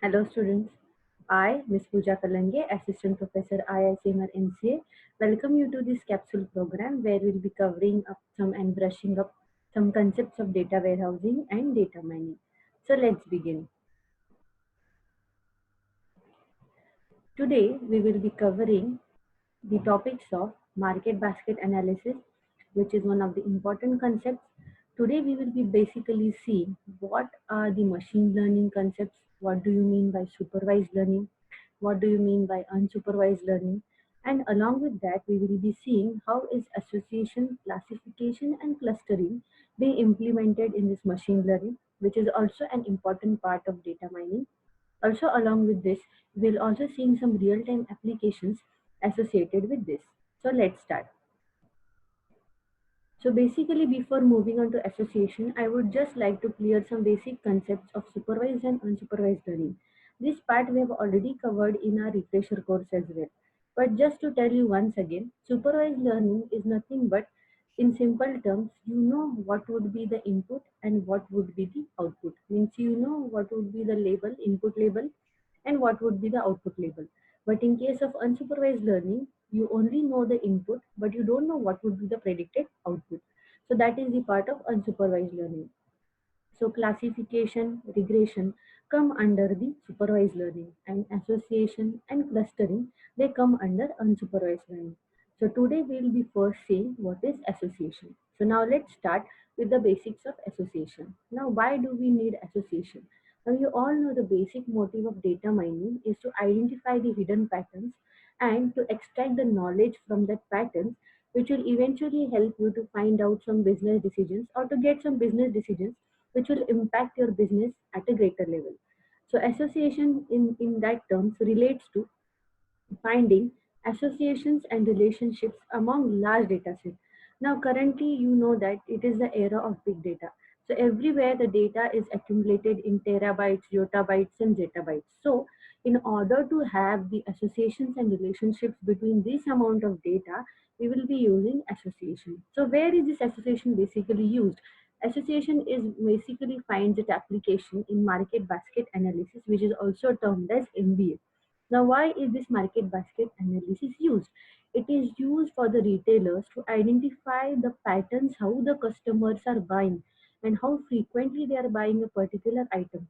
Hello students, I, Ms. Pooja Kalange, Assistant Professor IICMR MCA, welcome you to this capsule program where we'll be covering up some and brushing up some concepts of data warehousing and data mining. So let's begin. Today we will be covering the topics of market basket analysis, which is one of the important concepts. Today we will be basically seeing what are the machine learning concepts, what do you mean by supervised learning, what do you mean by unsupervised learning, and along with that we will be seeing how is association, classification and clustering being implemented in this machine learning, which is also an important part of data mining. Also, along with this, we'll also seeing some real-time applications associated with this. So let's start. So basically, before moving on to association, I would just like to clear some basic concepts of supervised and unsupervised learning. This part we have already covered in our refresher course as well. But just to tell you once again, supervised learning is nothing but, in simple terms, you know what would be the input and what would be the output. Means you know what would be the label, input label, and what would be the output label. But in case of unsupervised learning, you only know the input, but you don't know what would be the predicted output. So that is the part of unsupervised learning. So classification, regression come under the supervised learning, and association and clustering, they come under unsupervised learning. So today we will be first seeing what is association. So now let's start with the basics of association. Now why do we need association? Now you all know the basic motive of data mining is to identify the hidden patterns and to extract the knowledge from that patterns, which will eventually help you to find out some business decisions or to get some business decisions which will impact your business at a greater level. So association in that terms relates to finding associations and relationships among large data sets. Now, currently, you know that it is the era of big data. So everywhere the data is accumulated in terabytes, yottabytes, and zettabytes. So in order to have the associations and relationships between this amount of data, we will be using association. So where is this association basically used? Association is basically finds its application in market basket analysis, which is also termed as MBA. Now, why is this market basket analysis used? It is used for the retailers to identify the patterns, how the customers are buying and how frequently they are buying a particular item.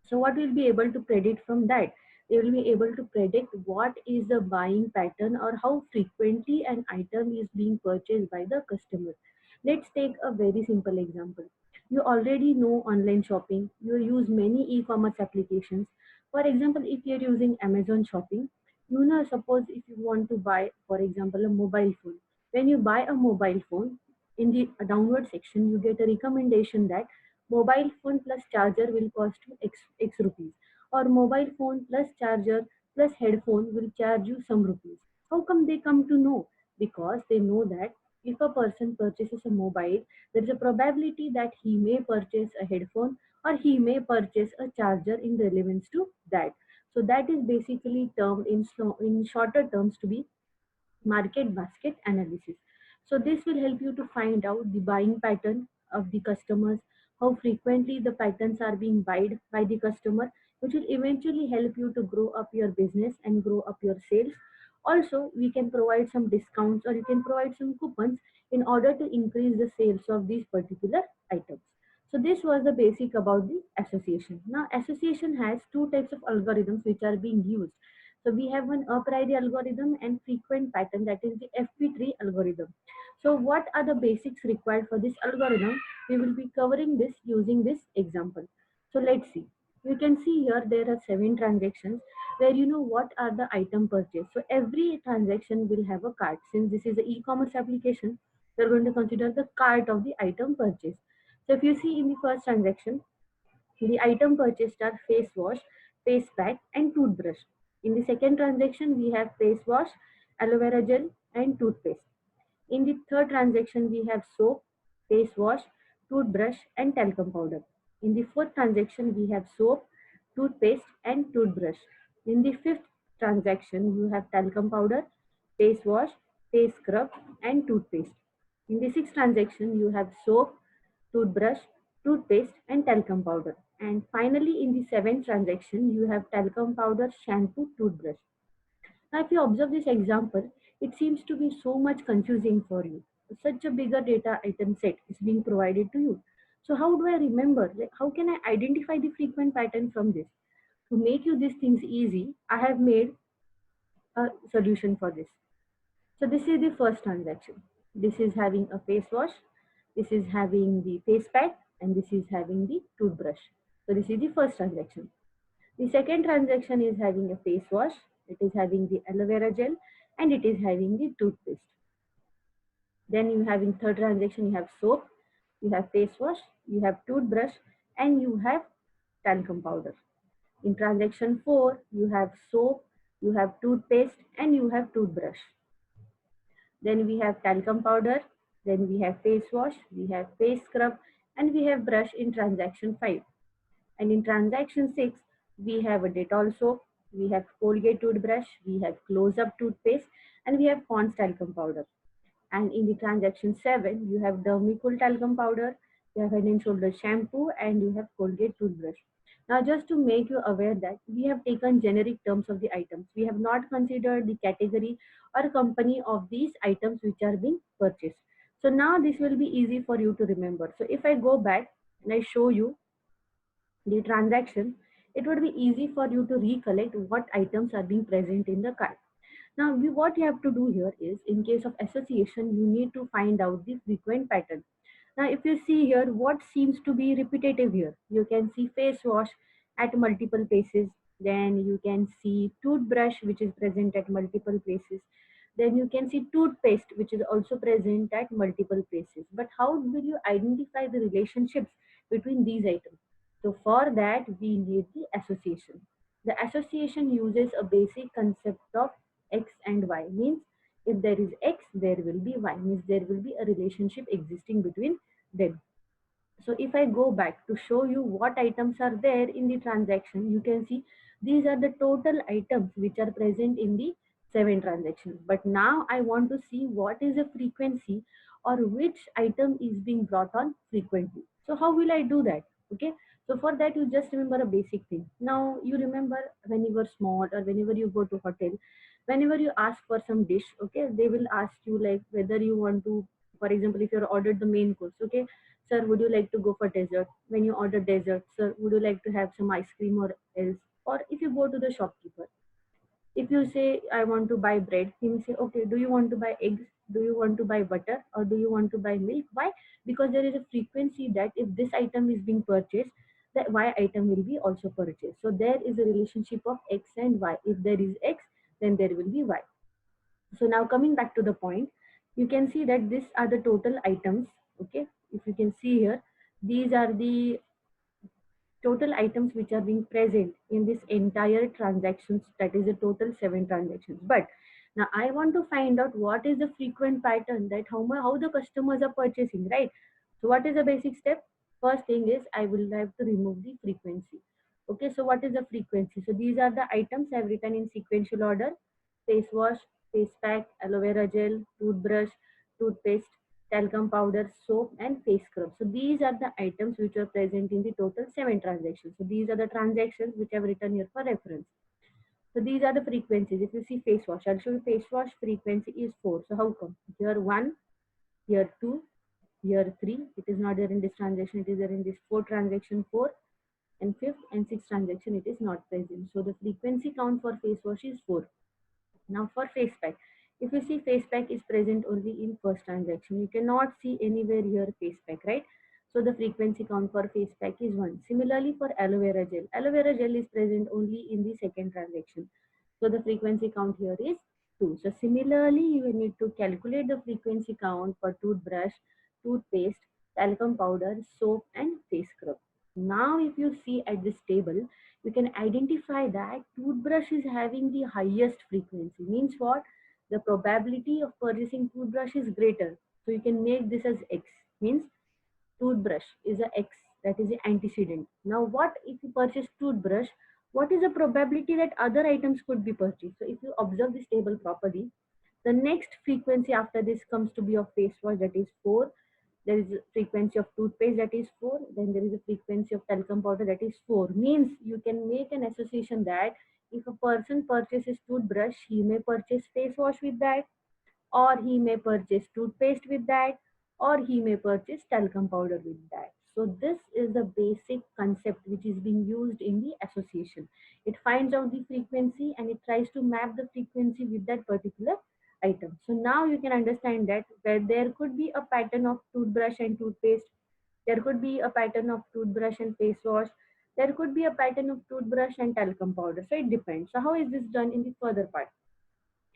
So what we'll be able to predict from that? They will be able to predict what is the buying pattern or how frequently an item is being purchased by the customer. Let's take a very simple example. You already know online shopping. You use many e-commerce applications. For example, if you're using Amazon shopping, you know, suppose if you want to buy, for example, a mobile phone. When you buy a mobile phone, in the downward section, you get a recommendation that mobile phone plus charger will cost you X rupees, or mobile phone plus charger plus headphone will charge you some rupees. How come they come to know? Because they know that if a person purchases a mobile, there is a probability that he may purchase a headphone or he may purchase a charger in relevance to that. So that is basically termed in shorter terms to be market basket analysis. So this will help you to find out the buying pattern of the customers, how frequently the patterns are being buyed by the customer, which will eventually help you to grow up your business and grow up your sales. Also, we can provide some discounts or you can provide some coupons in order to increase the sales of these particular items. So this was the basic about the association. Now association has two types of algorithms which are being used. So we have one a priori algorithm and frequent pattern, that is the FP3 algorithm. So what are the basics required for this algorithm? We will be covering this using this example. So let's see. You can see here there are 7 transactions where you know what are the item purchase. So every transaction will have a cart. Since this is an e-commerce application, we're going to consider the cart of the item purchase. So if you see in the first transaction, the item purchased are face wash, face pack, and toothbrush. In the second transaction, we have face wash, aloe vera gel, and toothpaste. In the third transaction, we have soap, face wash, toothbrush, and talcum powder. In the fourth transaction, we have soap, toothpaste, and toothbrush. In the fifth transaction, you have talcum powder, face wash, face scrub, and toothpaste. In the sixth transaction, you have soap, toothbrush, toothpaste, and talcum powder. And finally, in the seventh transaction, you have talcum powder, shampoo, toothbrush. Now, if you observe this example, it seems to be so much confusing for you. Such a bigger data item set is being provided to you. So how do I remember? Like, how can I identify the frequent pattern from this? To make you these things easy, I have made a solution for this. So this is the first transaction. This is having a face wash, this is having the face pack, and this is having the toothbrush. So this is the first transaction. The second transaction is having a face wash, it is having the aloe vera gel, and it is having the toothpaste. Then you having third transaction, you have soap, you have face wash, you have toothbrush, and you have talcum powder. In transaction 4, you have soap, you have toothpaste, and you have toothbrush. Then we have talcum powder, then we have face wash, we have face scrub, and we have brush in transaction 5. And in transaction 6, we have a Dettol soap, we have Colgate toothbrush, we have Close Up toothpaste, and we have Pond's talcum powder. And in the transaction 7, you have Dermicool talcum powder, you have Head and Shoulders shampoo, and you have Colgate toothbrush. Now, just to make you aware that we have taken generic terms of the items. We have not considered the category or company of these items which are being purchased. So now this will be easy for you to remember. So if I go back and I show you the transaction, it would be easy for you to recollect what items are being present in the cart. Now, what you have to do here is, in case of association, you need to find out the frequent pattern. Now, if you see here, what seems to be repetitive here? You can see face wash at multiple places. Then you can see toothbrush, which is present at multiple places. Then you can see toothpaste, which is also present at multiple places. But how will you identify the relationships between these items? So for that, we need the association. The association uses a basic concept of X and Y. Means if there is X, there will be Y. Means there will be a relationship existing between them. So if I go back to show you what items are there in the transaction, you can see these are the total items which are present in the 7 transactions. But now I want to see what is the frequency or which item is being brought on frequently. So how will I do that? Okay. So for that, you just remember a basic thing. Now you remember when you were small or whenever you go to hotel, whenever you ask for some dish, okay, they will ask you like whether you want to, for example, if you're ordered the main course, okay, sir, would you like to go for dessert? When you order dessert, sir, would you like to have some ice cream or else? Or if you go to the shopkeeper, if you say, I want to buy bread, he will say, okay, do you want to buy eggs? Do you want to buy butter? Or do you want to buy milk? Why? Because there is a frequency that if this item is being purchased, that Y item will be also purchased. So there is a relationship of X and Y. If there is X, then there will be Y. So now coming back to the point, you can see that these are the total items. Okay, if you can see here, these are the total items which are being present in this entire transactions, that is the total 7 transactions. But now I want to find out what is the frequent pattern, that how the customers are purchasing, right? So what is the basic step? First thing is I will have to remove the frequency. Okay, so what is the frequency? So these are the items I have written in sequential order: face wash, face pack, aloe vera gel, toothbrush, toothpaste, talcum powder, soap, and face scrub. So these are the items which are present in the total 7 transactions. So these are the transactions which I have written here for reference. So these are the frequencies. If you see face wash, I'll show you face wash frequency is 4. So how come? Here 1, here 2, here 3. It is not there in this transaction. It is there in this 4 transaction 4, and 5th and 6th transaction it is not present. So the frequency count for face wash is 4. Now for face pack, if you see face pack is present only in first transaction, you cannot see anywhere here face pack, right? So the frequency count for face pack is 1. Similarly for aloe vera gel is present only in the second transaction. So the frequency count here is 2. So similarly, you need to calculate the frequency count for toothbrush, toothpaste, talcum powder, soap, and face scrub. Now, if you see at this table, you can identify that toothbrush is having the highest frequency. Means what? The probability of purchasing toothbrush is greater. So you can make this as X. Means toothbrush is a X, that is the antecedent. Now what if you purchase toothbrush? What is the probability that other items could be purchased? So if you observe this table properly, the next frequency after this comes to be of face wash, that is 4. There is a frequency of toothpaste, that is 4. Then there is a frequency of talcum powder, that is 4. Means you can make an association that if a person purchases toothbrush, he may purchase face wash with that, or he may purchase toothpaste with that, or he may purchase talcum powder with that. So this is the basic concept which is being used in the association. It finds out the frequency and it tries to map the frequency with that particular item. So now you can understand that where there could be a pattern of toothbrush and toothpaste, there could be a pattern of toothbrush and face wash, there could be a pattern of toothbrush and talcum powder. So it depends. So how is this done in the further part?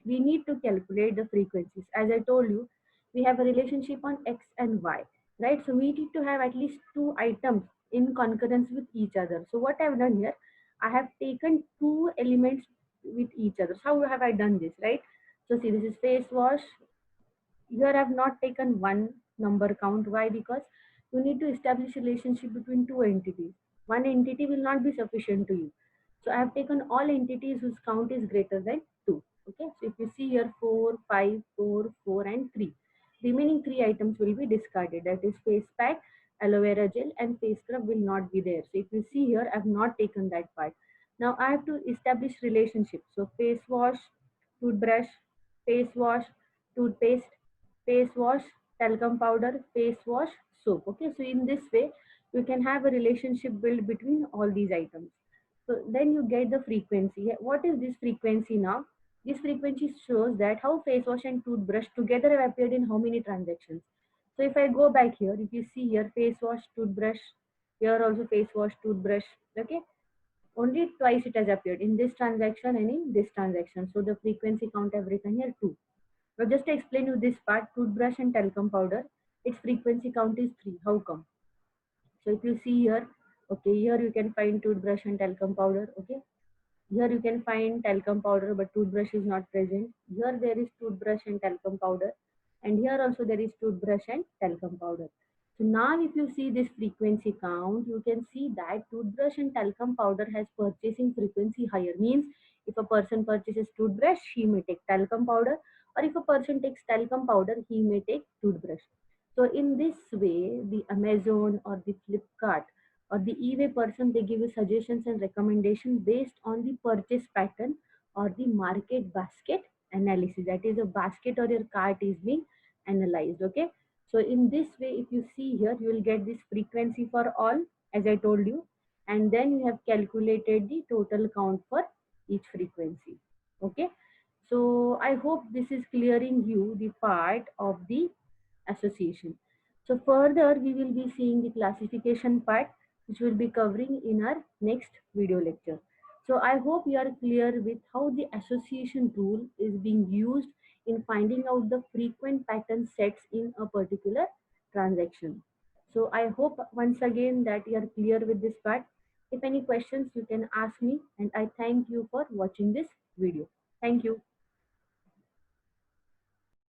We need to calculate the frequencies. As I told you, we have a relationship on X and Y, right? So we need to have at least two items in concurrence with each other. So what I've done here, I have taken two elements with each other. So how have I done this, right? So see, this is face wash. Here I have not taken one number count. Why? Because you need to establish a relationship between two entities. One entity will not be sufficient to you. So I have taken all entities whose count is greater than 2. Okay, so if you see here 4, 5, 4, 4 and 3. Remaining 3 items will be discarded. That is face pack, aloe vera gel and face scrub will not be there. So if you see here, I have not taken that part. Now I have to establish relationship. So face wash, toothbrush, face wash, toothpaste, face wash, talcum powder, face wash, soap. Okay, so in this way, you can have a relationship built between all these items. So then you get the frequency. What is this frequency now? This frequency shows that how face wash and toothbrush together have appeared in how many transactions. So if I go back here, if you see here, face wash, toothbrush, here also face wash, toothbrush, okay? Only twice it has appeared in this transaction and in this transaction. So the frequency count I've written here 2. Now just to explain you this part, toothbrush and talcum powder, its frequency count is 3. How come? So if you see here, okay, here you can find toothbrush and talcum powder, okay. Here you can find talcum powder, but toothbrush is not present. Here there is toothbrush and talcum powder, and here also there is toothbrush and talcum powder. So now if you see this frequency count, you can see that toothbrush and talcum powder has purchasing frequency higher. Means if a person purchases toothbrush, he may take talcum powder, or if a person takes talcum powder, he may take toothbrush. So in this way, the Amazon or the Flipkart or the eBay person, they give you suggestions and recommendations based on the purchase pattern or the market basket analysis. That is, a basket or your cart is being analyzed. Okay. So in this way, if you see here, you will get this frequency for all, as I told you, and then you have calculated the total count for each frequency. Okay. So I hope this is clearing you the part of the association. So further, we will be seeing the classification part, which we'll be covering in our next video lecture. So I hope you are clear with how the association rule is being used in finding out the frequent pattern sets in a particular transaction. So I hope once again that you are clear with this part. If any questions, you can ask me, and I thank you for watching this video. Thank you.